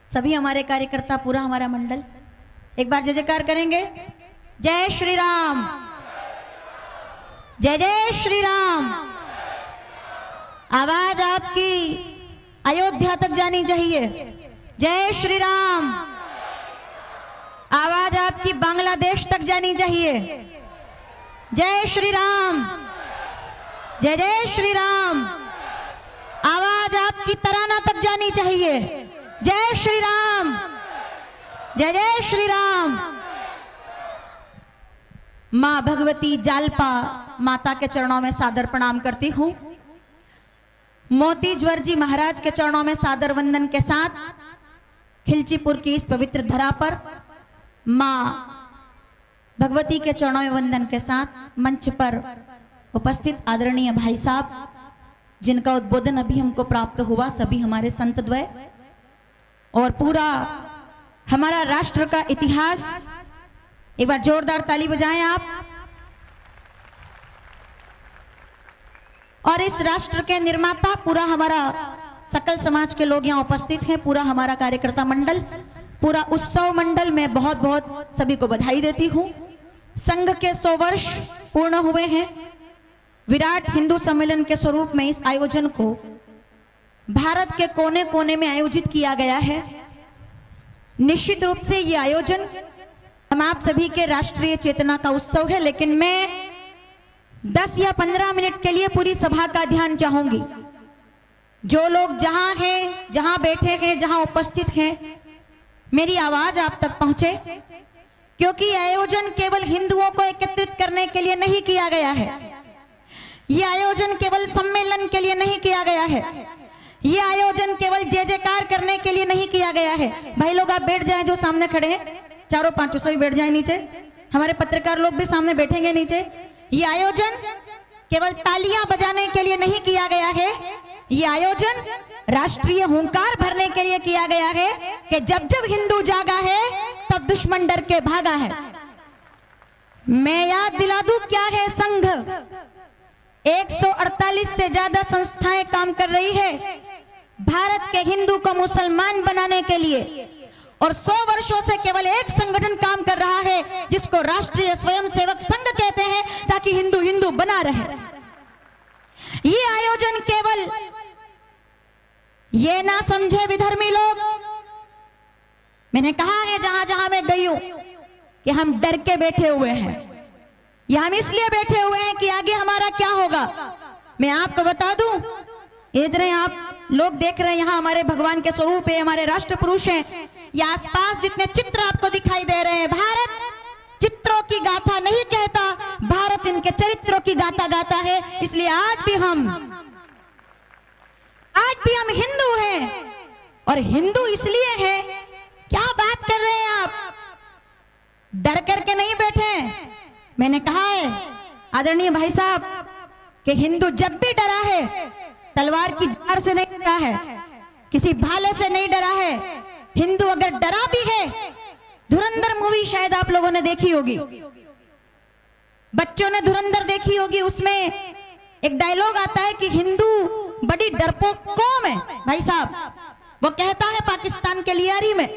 सभी हमारे कार्यकर्ता, पूरा हमारा मंडल एक बार जय जयकार करेंगे। जय श्री राम, जय जय श्री राम। आवाज आपकी अयोध्या तक जानी चाहिए। जय श्री राम। आवाज आपकी बांग्लादेश तक जानी चाहिए। जय श्री राम, जय जय श्री राम। आवाज आपकी तराना तक जानी चाहिए। जय श्री राम, जय जय श्री राम। मां भगवती जालपा माता के चरणों में सादर प्रणाम करती हूं। मोती ज्वर जी महाराज के चरणों में सादर वंदन के साथ खिलचीपुर की इस पवित्र धरा पर मां भगवती के चरणों में वंदन के साथ मंच पर उपस्थित आदरणीय भाई साहब, जिनका उद्बोधन अभी हमको प्राप्त हुआ, सभी हमारे संत द्वय और पूरा हमारा राष्ट्र का इतिहास, एक बार जोरदार ताली बजाएं आप। और इस राष्ट्र के निर्माता पूरा हमारा सकल समाज के लोग यहाँ उपस्थित हैं, पूरा हमारा कार्यकर्ता मंडल, पूरा उत्सव मंडल में बहुत बहुत सभी को बधाई देती हूँ। संघ के 100 वर्ष पूर्ण हुए हैं। विराट हिंदू सम्मेलन के स्वरूप में इस आयोजन को भारत के कोने कोने में आयोजित किया गया है। निश्चित रूप से ये आयोजन हम आप सभी के राष्ट्रीय चेतना का उत्सव है, लेकिन मैं 10 या 15 मिनट के लिए पूरी सभा का ध्यान चाहूंगी। जो लोग जहां हैं, जहां बैठे हैं, जहां उपस्थित हैं, मेरी आवाज आप तक पहुंचे, क्योंकि आयोजन केवल हिंदुओं को एकत्रित करने के लिए नहीं किया गया है। यह आयोजन केवल सम्मेलन के लिए नहीं किया गया है। यह आयोजन केवल जय जयकार करने के लिए नहीं किया गया है। भाई लोग आप बैठ जाएं, जो सामने खड़े हैं, चारों पांचों सभी बैठ जाएं नीचे। हमारे पत्रकार लोग भी सामने बैठेंगे नीचे। यह आयोजन केवल तालियां बजाने के लिए नहीं किया गया है। यह आयोजन राष्ट्रीय हुंकार भरने के लिए किया गया है कि जब जब हिंदू जागा है तब दुश्मन डर के भागा है। मैं याद दिला दूं क्या है संघ। 148 से ज्यादा संस्थाएं काम कर रही है भारत के हिंदू को मुसलमान बनाने के लिए, और 100 वर्षों से केवल एक संगठन काम कर रहा है जिसको राष्ट्रीय स्वयंसेवक संघ कहते हैं, ताकि हिंदू हिंदू बना रहे। ये आयोजन केवल ये ना समझे विधर्मी लोग, मैंने कहा है जहां जहां मैं गई हूं कि हम डर के बैठे हुए हैं। ये हम इसलिए बैठे हुए हैं कि आगे हमारा क्या होगा। मैं आपको बता दूं, इधर आप लोग देख रहे हैं, यहाँ हमारे भगवान के स्वरूप है, हमारे राष्ट्र पुरुष हैं। ये आसपास जितने चित्र आपको दिखाई दे रहे हैं, भारत चित्रों की गाथा नहीं कहता, भारत इनके चरित्रों की गाथा गाता है। इसलिए आज भी हम हिंदू हैं, और हिंदू इसलिए हैं। क्या बात कर रहे हैं आप, डर करके नहीं बैठे। मैंने कहा है आदरणीय भाई साहब कि हिंदू जब भी डरा है तलवार की धार से नहीं डरा है, किसी भाले से नहीं डरा है। हिंदू अगर डरा भी है, धुरंधर मूवी शायद आप लोगों ने देखी होगी, बच्चों ने धुरंधर देखी होगी, उसमें एक डायलॉग आता है कि हिंदू बड़ी डरपोक कौम है। भाई साहब वो कहता है पाकिस्तान के लियारी में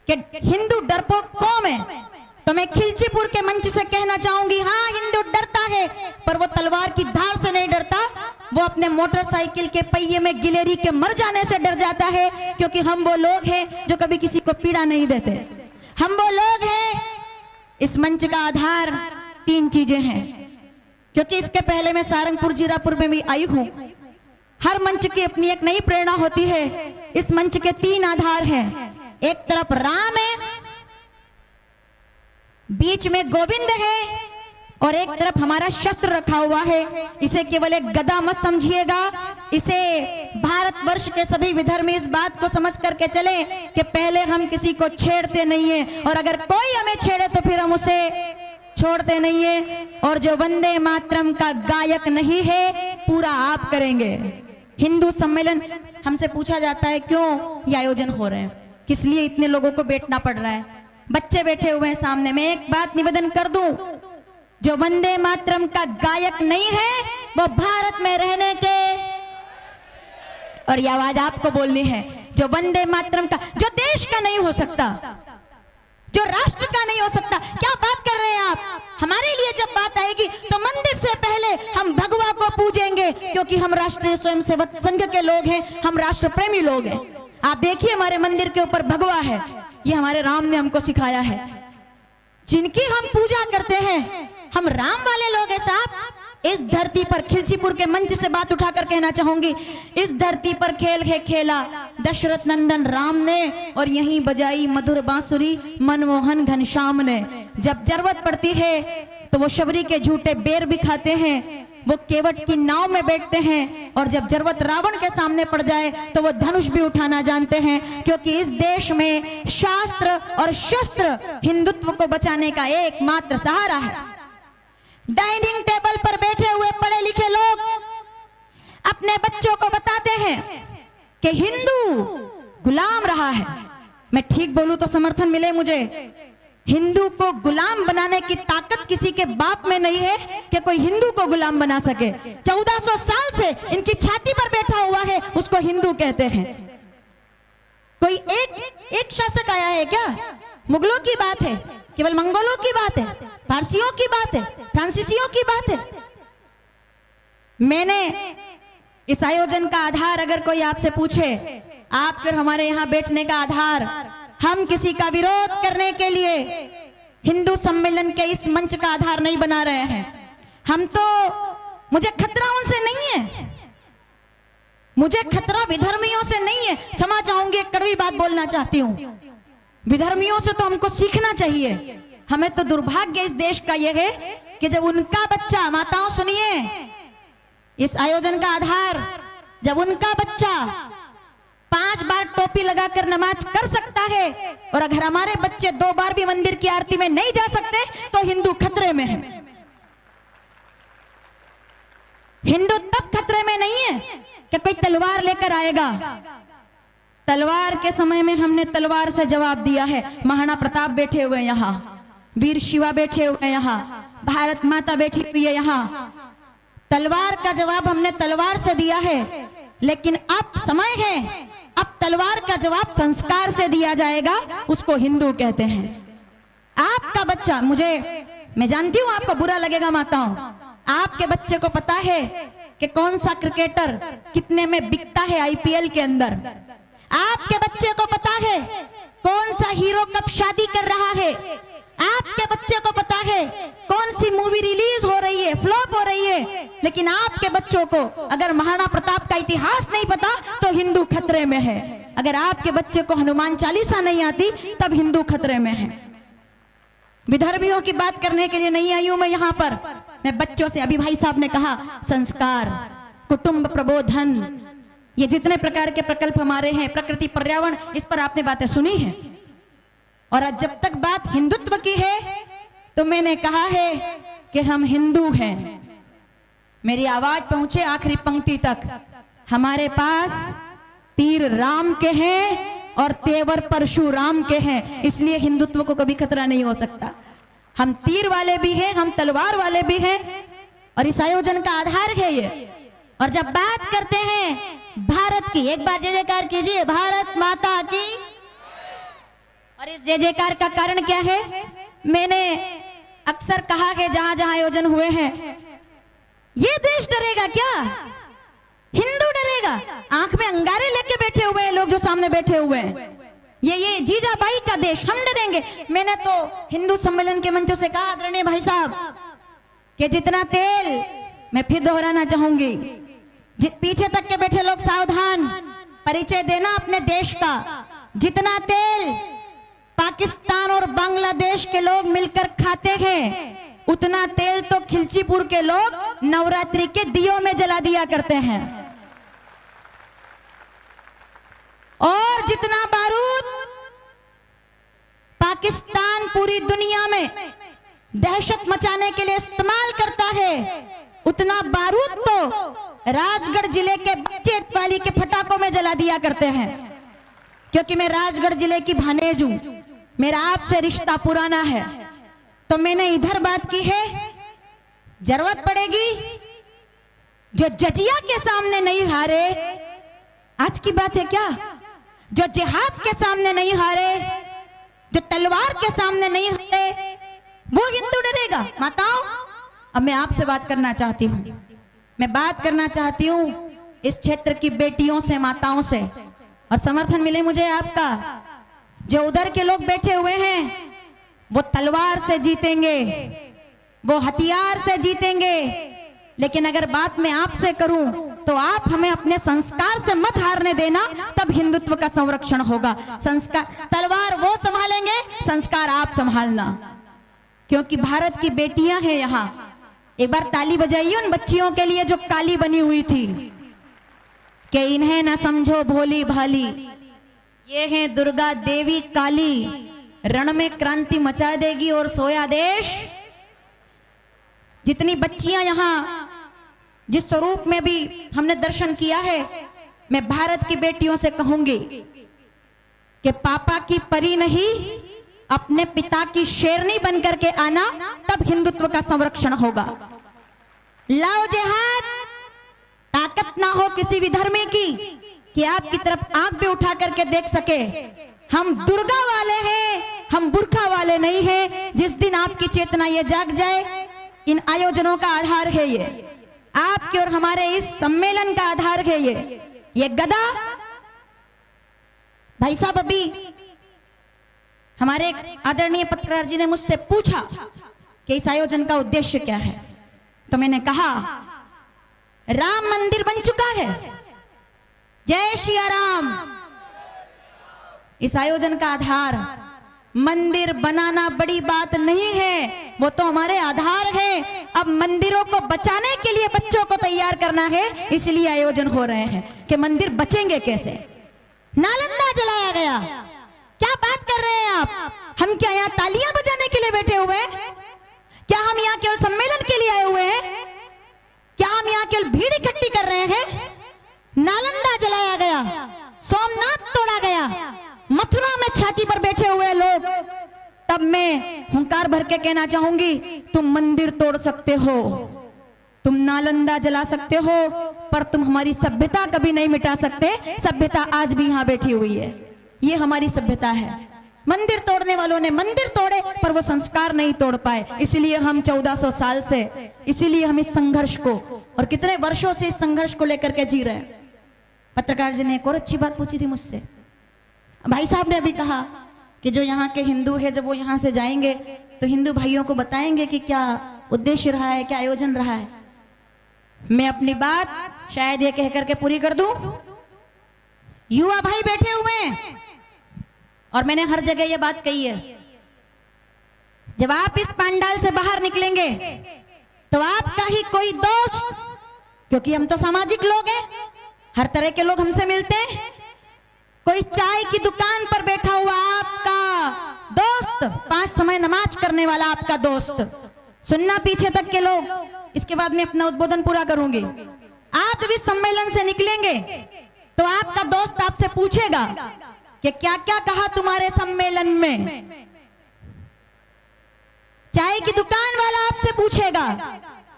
कि हिंदू डरपोक कौम है। तो मैं खिलचीपुर के मंच से कहना चाहूंगी, हाँ हिंदू डरता है, पर वो तलवार की धार से नहीं डरता, वो अपने मोटरसाइकिल के पहिए में गिलेरी के मर जाने से डर जाता है। क्योंकि हम वो लोग हैं जो कभी किसी को पीड़ा नहीं देते। हम वो लोग हैं। इस मंच का आधार 3 चीजें हैं, क्योंकि इसके पहले मैं सारंगपुर जीरापुर में भी आई हूं। हर मंच की अपनी एक नई प्रेरणा होती है। इस मंच के 3 आधार हैं। एक तरफ राम है, बीच में गोविंद है, और एक तरफ हमारा शस्त्र रखा हुआ है। इसे केवल एक गदा मत समझिएगा, इसे भारतवर्ष के सभी विधर्मी इस बात को समझ करके चले कि पहले हम किसी को छेड़ते नहीं है, और अगर कोई हमें छेड़े तो फिर हम उसे छोड़ते नहीं है। और जो वंदे मातरम का गायक नहीं है, पूरा आप करेंगे। हिंदू सम्मेलन, हमसे पूछा जाता है क्यों ये आयोजन हो रहे हैं, किस लिए इतने लोगों को बैठना पड़ रहा है, बच्चे बैठे हुए हैं सामने। मैं एक बात निवेदन कर दूं, जो वंदे मातरम का गायक नहीं है वो भारत में रहने के, और ये आवाज आपको बोलनी है, जो वंदे मातरम का, जो देश का नहीं हो सकता, जो राष्ट्र का नहीं हो सकता, क्या बात कर रहे हैं आप? हमारे लिए जब बात आएगी तो मंदिर से पहले हम भगवा को पूजेंगे, क्योंकि हम राष्ट्रीय स्वयंसेवक संघ के लोग हैं, हम राष्ट्र प्रेमी लोग हैं। आप देखिए हमारे मंदिर के ऊपर भगवा है, ये हमारे राम ने हमको सिखाया है। जिनकी हम पूजा करते हैं, हम राम वाले लोग हैं साहब। इस धरती पर खिलचीपुर के मंच से बात उठाकर कहना चाहूंगी, इस धरती पर खेल है खेला दशरथ नंदन राम ने, और यहीं बजाई मधुर बांसुरी मनमोहन घनश्याम ने। जब जरूरत पड़ती है तो वो शबरी के झूठे बेर भी खाते हैं, वो केवट की नाव में बैठते हैं, और जब जरूरत रावण के सामने पड़ जाए तो वो धनुष भी उठाना जानते हैं, क्योंकि इस देश में शास्त्र और शस्त्र हिंदुत्व को बचाने का एकमात्र सहारा है। डाइनिंग टेबल पर बैठे हुए पढ़े लिखे लोग अपने बच्चों को बताते हैं कि हिंदू गुलाम रहा है। मैं ठीक बोलूं तो समर्थन मिले मुझे। हिंदू को गुलाम बनाने की ताकत किसी के बाप में नहीं है कि कोई हिंदू को गुलाम बना सके। 1400 साल से इनकी छाती पर बैठा हुआ है, उसको हिंदू कहते हैं। कोई एक शासक आया है क्या? मुगलों की बात है, केवल मंगोलों की बात है, पारसियों की बात है, फ्रांसीसियों की बात है। मैंने इस आयोजन का आधार अगर कोई आपसे पूछे, आप फिर हमारे यहाँ बैठने का आधार, हम किसी का विरोध करने के लिए हिंदू सम्मेलन के इस मंच का आधार नहीं बना रहे हैं। हम तो, मुझे खतरा उनसे नहीं है, मुझे खतरा विधर्मियों से नहीं है। क्षमा चाहूंगी, एक कड़वी बात बोलना चाहती हूँ, विधर्मियों से तो हमको सीखना चाहिए। हमें तो दुर्भाग्य इस देश का यह है कि जब उनका बच्चा, माताओं सुनिए, इस आयोजन का आधार, जब उनका बच्चा 5 बार टोपी लगाकर नमाज कर सकता है, और अगर हमारे बच्चे 2 बार भी मंदिर की आरती में नहीं जा सकते तो हिंदू खतरे में है। हिंदू तब खतरे में नहीं है कि कोई तलवार लेकर आएगा। तलवार के समय में हमने तलवार से जवाब दिया है। महाराणा प्रताप बैठे हुए यहाँ, वीर शिवा बैठे हुए यहाँ, भारत माता बैठी हुई है यहाँ। तलवार का जवाब हमने तलवार से दिया है, लेकिन अब समय है, अब तलवार का जवाब संस्कार से दिया जाएगा, उसको हिंदू कहते हैं। आपका बच्चा, मैं जानती हूं आपको बुरा लगेगा माताओं, आपके बच्चे को पता है कि कौन सा क्रिकेटर कितने में बिकता है आईपीएल के अंदर। आपके बच्चे को पता है कौन सा हीरो कब शादी कर रहा है। आपके बच्चे को पता है कौन सी मूवी रिलीज हो रही है, फ्लॉप हो रही है। लेकिन आपके बच्चों को अगर महाराणा प्रताप का इतिहास नहीं पता तो हिंदू खतरे में है। अगर आपके बच्चे को हनुमान चालीसा नहीं आती तब हिंदू खतरे में है। विधर्मियों की बात करने के लिए नहीं आई हूं मैं यहाँ पर। मैं बच्चों से, अभी भाई साहब ने कहा संस्कार, कुटुंब प्रबोधन, ये जितने प्रकार के प्रकल्प हमारे हैं, प्रकृति पर्यावरण, इस पर आपने बातें सुनी है। और आज जब तक बात हिंदुत्व की है तो मैंने कहा है कि हम हिंदू हैं। मेरी आवाज पहुंचे आखिरी पंक्ति तक। हमारे पास तीर राम के हैं और तेवर परशुराम के हैं, इसलिए हिंदुत्व को कभी खतरा नहीं हो सकता। हम तीर वाले भी हैं, हम तलवार वाले भी हैं, और इस आयोजन का आधार है ये। और जब बात करते हैं भारत की, एक बार जय जयकार कीजिए, भारत माता की। और इस जय जयकार का कारण क्या है? मैंने अक्सर कहा है जहां जहां आयोजन हुए हैं, ये देश डरेगा क्या? हिंदू डरेगा? आंख में अंगारे लेके बैठे हुए हैं लोग जो सामने बैठे हुए हैं। ये जीजाबाई का देश, हम डरेंगे? मैंने तो हिंदू सम्मेलन के मंचों से कहा आदरणीय भाई साहब कि जितना तेल, मैं फिर दोहराना चाहूंगी, पीछे तक के बैठे लोग सावधान, परिचय देना अपने देश का। जितना तेल पाकिस्तान और बांग्लादेश के लोग मिलकर खाते हैं, उतना तेल तो खिलचीपुर के लोग नवरात्रि के दियों में जला दिया करते हैं। और जितना बारूद पाकिस्तान पूरी दुनिया में दहशत मचाने के लिए इस्तेमाल करता है, उतना बारूद तो राजगढ़ जिले के बच्चे वाली के फटाकों में जला दिया करते हैं। क्योंकि मैं राजगढ़ जिले की भानेज हूं, मेरा आपसे रिश्ता पुराना है, तो मैंने इधर बात की है। जरूरत पड़ेगी, जो जजिया के सामने नहीं हारे, आज की बात है क्या? जो जिहाद के सामने नहीं हारे, जो तलवार के सामने नहीं हारे, वो हिंदू डरेगा। माताओं, अब मैं आपसे बात करना चाहती हूँ, मैं बात करना चाहती हूँ इस क्षेत्र की बेटियों से, माताओं से, और समर्थन मिले मुझे आपका। जो उधर के लोग बैठे हुए हैं वो तलवार से जीतेंगे, वो हथियार से जीतेंगे, लेकिन अगर बात मैं आपसे करूं तो आप हमें अपने संस्कार से मत हारने देना, तब हिंदुत्व का संरक्षण होगा। संस्कार, तलवार वो संभालेंगे, संस्कार आप संभालना, क्योंकि भारत की बेटियां हैं यहाँ। एक बार ताली बजाइए उन बच्चियों के लिए जो काली बनी हुई थी, कि इन्हें ना समझो भोली भाली, ये हैं दुर्गा देवी काली, रण में क्रांति मचा देगी और सोया देश। जितनी बच्चियां यहाँ जिस स्वरूप में भी हमने दर्शन किया है, मैं भारत की बेटियों से कहूंगी कि पापा की परी नहीं, अपने पिता की शेरनी बनकर के आना, तब हिंदुत्व का संरक्षण होगा। लाओ जिहाद, ताकत ना हो किसी भी धर्म की कि आपकी तरफ आंख भी उठा करके देख सके। हम दुर्गा वाले हैं, हम बुरखा वाले नहीं हैं। जिस दिन आपकी चेतना ये जाग जाए, इन आयोजनों का आधार है ये, आपके और हमारे इस सम्मेलन का आधार है ये गदा। भाई साहब, अभी हमारे आदरणीय पत्रकार जी ने मुझसे पूछा कि इस आयोजन का उद्देश्य क्या है, तो मैंने कहा राम मंदिर बन चुका है, जय श्री राम। इस आयोजन का आधार मंदिर बनाना बड़ी बात नहीं है, वो तो हमारे आधार है। अब मंदिरों को बचाने के लिए बच्चों को तैयार करना है, इसलिए आयोजन हो रहे हैं कि मंदिर बचेंगे कैसे। नालंदा जलाया गया, क्या बात कर रहे हैं आप? हम क्या यहाँ तालियां बजाने के लिए बैठे हुए हैं? क्या हम यहाँ केवल सम्मेलन के लिए आए हुए हैं? क्या हम यहाँ केवल भीड़ इकट्ठी कर रहे हैं? नालंदा जलाया गया, सोमनाथ तोड़ा गया, मथुरा में छाती पर बैठे हुए लोग। तब मैं हुंकार भर के कहना चाहूंगी, तुम मंदिर तोड़ सकते हो, तुम नालंदा जला सकते हो, पर तुम हमारी सभ्यता कभी नहीं मिटा सकते। सभ्यता आज भी यहाँ बैठी हुई है, ये हमारी सभ्यता है। मंदिर तोड़ने वालों ने मंदिर तोड़े, पर वो संस्कार नहीं तोड़ पाए। इसलिए हम 1400 साल से, इसीलिए हम इस संघर्ष को, और कितने वर्षों से इस संघर्ष को लेकर के जी रहे हैं। पत्रकार जी ने एक और अच्छी बात पूछी थी मुझसे। भाई साहब ने अभी कहा कि जो यहाँ के हिंदू है, जब वो यहाँ से जाएंगे तो हिंदू भाइयों को बताएंगे कि क्या उद्देश्य रहा है, क्या आयोजन रहा है। मैं अपनी बात शायद ये कह करके पूरी कर दूं। युवा भाई बैठे हुए हैं, और मैंने हर जगह ये बात कही है, जब आप इस पंडाल से बाहर निकलेंगे तो आपका ही कोई दोस्त, क्योंकि हम तो सामाजिक लोग हैं, हर तरह के लोग हमसे मिलते हैं, कोई चाय की दुकान पर बैठा हुआ आपका दोस्त, 5 समय नमाज करने वाला आपका दोस्त, सुनना पीछे तक के लोग, इसके बाद मैं अपना उद्बोधन पूरा करूंगी। आप जब इस सम्मेलन से निकलेंगे तो आपका दोस्त आपसे पूछेगा कि क्या क्या कहा तुम्हारे सम्मेलन में। चाय की दुकान वाला आपसे पूछेगा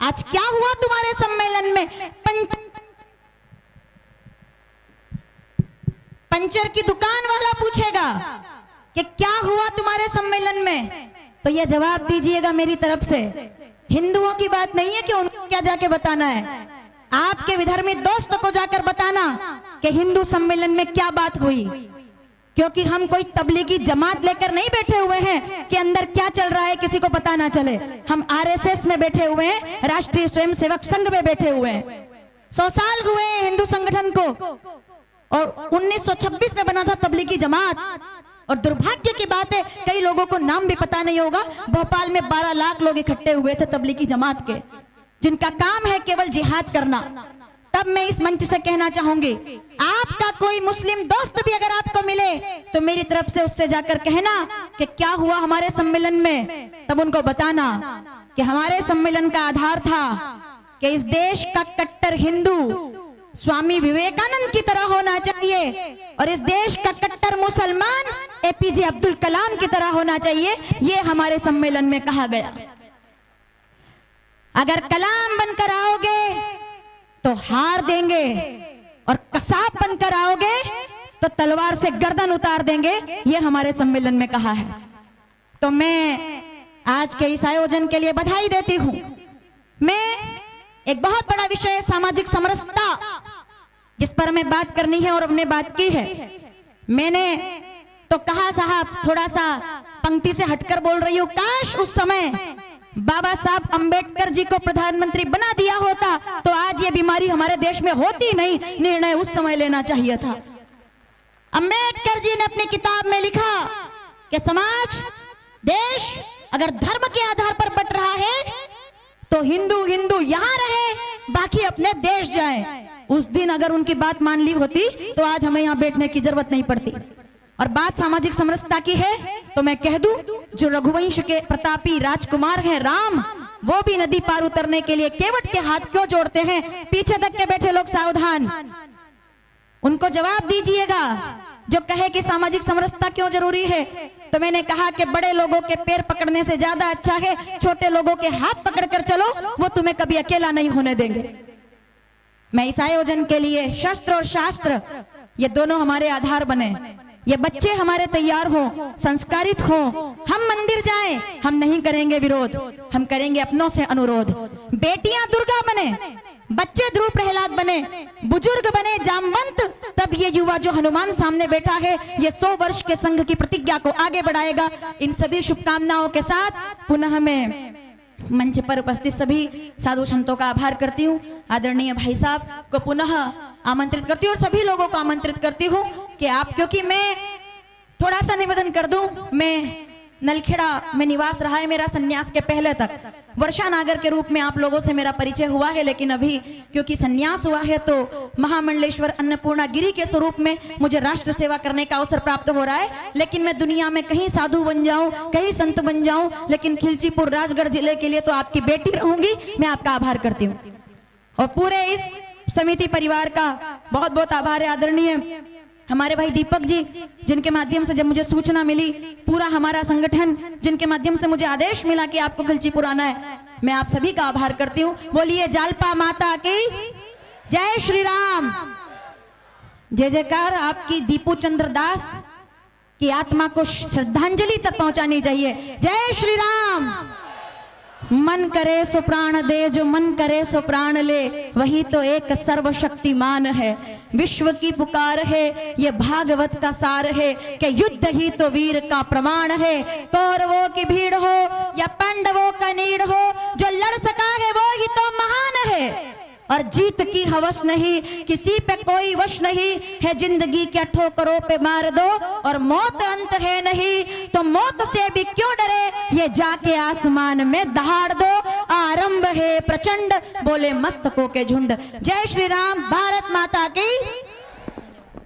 आज क्या हुआ तुम्हारे सम्मेलन में। पंचर की दुकान वाला पूछेगा कि क्या हुआ तुम्हारे सम्मेलन में। तो यह जवाब दीजिएगा मेरी तरफ से, हिंदुओं की बात नहीं है कि उनको क्या जाके बताना है, आपके विधर्मी दोस्त को जाकर बताना कि हिंदू सम्मेलन में क्या बात हुई। क्योंकि हम कोई तबलीगी जमात लेकर नहीं बैठे हुए हैं कि अंदर क्या चल रहा है किसी को पता ना चले। हम आरएसएस में बैठे हुए हैं, राष्ट्रीय स्वयंसेवक संघ में बैठे हुए हैं। 100 साल हुए हैं हिंदू संगठन को, और 1926 में बना था तबलीगी जमात। और दुर्भाग्य की बात है, कई लोगों को नाम भी पता नहीं होगा, भोपाल में 12 लाख लोग इकट्ठे हुए थे तबलीगी जमात के, जिनका काम है केवल जिहाद करना। तब मैं इस मंच से कहना चाहूंगी, आपका कोई मुस्लिम दोस्त भी अगर आपको मिले तो मेरी तरफ से उससे जाकर कहना कि क्या हुआ हमारे सम्मेलन में। तब उनको बताना कि हमारे सम्मेलन का आधार था कि इस देश का कट्टर हिंदू स्वामी विवेकानंद की तरह होना चाहिए, और इस देश का कट्टर मुसलमान एपीजे अब्दुल कलाम की तरह होना चाहिए। ये हमारे सम्मेलन में कहा गया। अगर कलाम बनकर आओगे तो हार देंगे, और कसाब बनकर आओगे तो तलवार से गर्दन उतार देंगे, ये हमारे सम्मेलन में कहा है। तो मैं आज के इस आयोजन के लिए बधाई देती हूं। मैं एक बहुत बड़ा विषय सामाजिक समरसता जिस पर हमें बात करनी है और हमने बात की है। मैंने तो कहा साहब थोड़ा सा पंक्ति से हटकर बोल रही हूं, काश उस समय बाबा साहब अंबेडकर जी को प्रधानमंत्री बना दिया होता तो आज ये बीमारी हमारे देश में होती नहीं। निर्णय उस समय लेना चाहिए था। अंबेडकर जी ने अपनी किताब में लिखा कि समाज देश अगर धर्म के आधार पर बंट रहा है तो हिंदू हिंदू यहां रहे, बाकी अपने देश जाए। उस दिन अगर उनकी बात मान ली होती तो आज हमें यहां बैठने की जरूरत नहीं पड़ती। और बात सामाजिक समरसता की है तो मैं कह दूं, जो रघुवंश के प्रतापी राजकुमार हैं राम, वो भी नदी पार उतरने के लिए केवट के हाथ क्यों जोड़ते हैं? पीछे तक के बैठे लोग सावधान, उनको जवाब दीजिएगा जो कहे कि सामाजिक समरसता क्यों जरूरी है। तो मैंने कहा कि बड़े लोगों के पैर पकड़ने से ज्यादा अच्छा है छोटे लोगों के हाथ पकड़कर चलो, वो तुम्हें कभी अकेला नहीं होने देंगे। मैं इस आयोजन के लिए शस्त्र और शास्त्र ये दोनों हमारे आधार बने, ये बच्चे हमारे तैयार हो, संस्कारित हो, हम मंदिर जाएं, हम नहीं करेंगे विरोध, हम करेंगे अपनों से अनुरोध। बेटियां दुर्गा बने, बच्चे ध्रुव प्रहलाद बने, बुजुर्ग बने जामवंत, तब ये युवा जो हनुमान सामने बैठा है ये 100 वर्ष के संघ की प्रतिज्ञा को आगे बढ़ाएगा। इन सभी शुभकामनाओं के साथ पुनः मैं मंच पर उपस्थित सभी साधु संतों का आभार करती हूँ। आदरणीय भाई साहब को पुनः आमंत्रित करती हूँ और सभी लोगों को आमंत्रित करती हूँ कि आप, क्योंकि मैं थोड़ा सा निवेदन कर दूं, मैं नलखेड़ा में निवास रहा है मेरा सन्यास के पहले तक। वर्षा नागर के रूप में आप लोगों से मेरा परिचय हुआ है, लेकिन अभी क्योंकि सन्यास हुआ है तो महामंडलेश्वर अन्नपूर्णा गिरी के स्वरूप में मुझे राष्ट्र सेवा करने का अवसर प्राप्त हो रहा है। लेकिन मैं दुनिया में कहीं साधु बन जाऊं, कहीं संत बन जाऊं, लेकिन खिलचीपुर राजगढ़ जिले के लिए तो आपकी बेटी रहूंगी। मैं आपका आभार करती हूँ और पूरे इस समिति परिवार का बहुत बहुत आभार है। आदरणीय हमारे भाई दीपक जी जिनके माध्यम से जब मुझे सूचना मिली, पूरा हमारा संगठन जिनके माध्यम से मुझे आदेश मिला कि आपको खिलचीपुर आना है, मैं आप सभी का आभार करती हूँ। बोलिए जालपा माता की जय श्री राम। जय जयकार। आपकी दीपू चंद्र दास की आत्मा को श्रद्धांजलि तक पहुंचानी चाहिए। जय श्री राम। मन करे सो प्राण दे, जो मन करे सो प्राण ले, वही तो एक सर्वशक्तिमान है। विश्व की पुकार है, ये भागवत का सार है कि युद्ध ही तो वीर का प्रमाण है। कौरवों की भीड़ हो या पांडवों का नीड़ हो, जो लड़ सका है वो ही तो महान है। और जीत की हवस नहीं, किसी पे कोई वश नहीं है। जिंदगी क्या ठोकरों पे मार दो और मौत अंत है नहीं, तो मौत से भी क्यों डरे, ये जाके आसमान में दहाड़ दो। आरंभ है प्रचंड, बोले मस्तकों के झुंड। जय श्री राम। भारत माता की